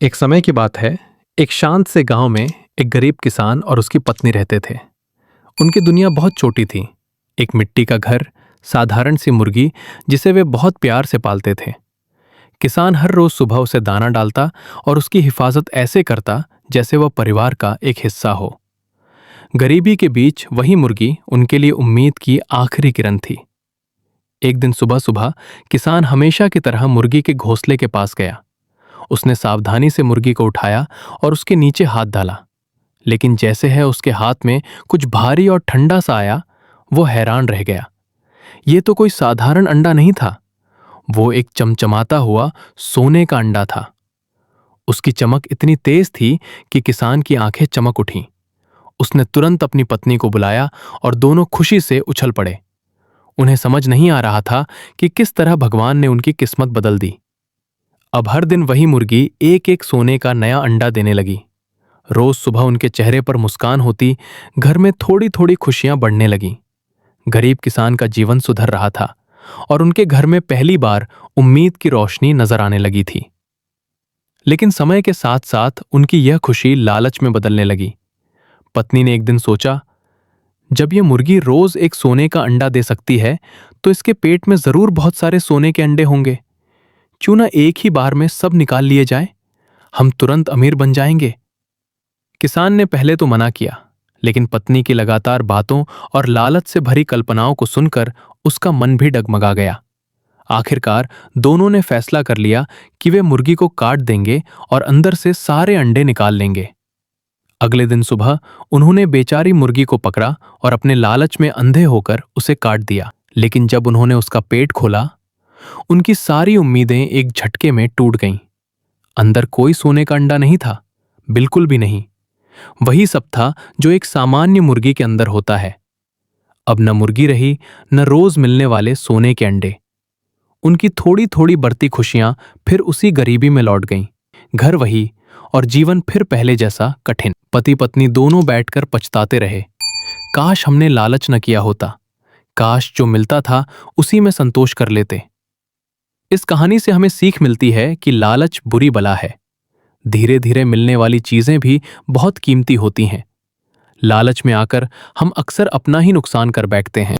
एक समय की बात है। एक शांत से गांव में एक गरीब किसान और उसकी पत्नी रहते थे। उनकी दुनिया बहुत छोटी थी। एक मिट्टी का घर, साधारण सी मुर्गी जिसे वे बहुत प्यार से पालते थे। किसान हर रोज सुबह उसे दाना डालता और उसकी हिफाजत ऐसे करता जैसे वह परिवार का एक हिस्सा हो। गरीबी के बीच वही मुर्गी उनके लिए उम्मीद की आखिरी किरण थी। एक दिन सुबह सुबह किसान हमेशा की तरह मुर्गी के घोंसले के पास गया। उसने सावधानी से मुर्गी को उठाया और उसके नीचे हाथ डाला। लेकिन जैसे है उसके हाथ में कुछ भारी और ठंडा सा आया, वो हैरान रह गया। ये तो कोई साधारण अंडा नहीं था, वो एक चमचमाता हुआ सोने का अंडा था। उसकी चमक इतनी तेज थी कि किसान की आंखें चमक उठीं। उसने तुरंत अपनी पत्नी को बुलाया और दोनों खुशी से उछल पड़े। उन्हें समझ नहीं आ रहा था कि किस तरह भगवान ने उनकी किस्मत बदल दी। अब हर दिन वही मुर्गी एक एक सोने का नया अंडा देने लगी। रोज सुबह उनके चेहरे पर मुस्कान होती, घर में थोड़ी थोड़ी खुशियां बढ़ने लगीं। गरीब किसान का जीवन सुधर रहा था और उनके घर में पहली बार उम्मीद की रोशनी नजर आने लगी थी। लेकिन समय के साथ साथ उनकी यह खुशी लालच में बदलने लगी। पत्नी ने एक दिन सोचा, जब यह मुर्गी रोज एक सोने का अंडा दे सकती है तो इसके पेट में जरूर बहुत सारे सोने के अंडे होंगे। क्यों ना एक ही बार में सब निकाल लिए जाए, हम तुरंत अमीर बन जाएंगे। किसान ने पहले तो मना किया, लेकिन पत्नी की लगातार बातों और लालच से भरी कल्पनाओं को सुनकर उसका मन भी डगमगा गया। आखिरकार दोनों ने फैसला कर लिया कि वे मुर्गी को काट देंगे और अंदर से सारे अंडे निकाल लेंगे। अगले दिन सुबह उन्होंने बेचारी मुर्गी को पकड़ा और अपने लालच में अंधे होकर उसे काट दिया। लेकिन जब उन्होंने उसका पेट खोला, उनकी सारी उम्मीदें एक झटके में टूट गईं। अंदर कोई सोने का अंडा नहीं था, बिल्कुल भी नहीं। वही सब था जो एक सामान्य मुर्गी के अंदर होता है। अब न मुर्गी रही, न रोज मिलने वाले सोने के अंडे। उनकी थोड़ी थोड़ी बढ़ती खुशियां फिर उसी गरीबी में लौट गईं। घर वही और जीवन फिर पहले जैसा कठिन। पति पत्नी दोनों बैठकर पछताते रहे। काश हमने लालच न किया होता, काश जो मिलता था उसी में संतोष कर लेते। इस कहानी से हमें सीख मिलती है कि लालच बुरी बला है। धीरे धीरे मिलने वाली चीजें भी बहुत कीमती होती हैं। लालच में आकर हम अक्सर अपना ही नुकसान कर बैठते हैं।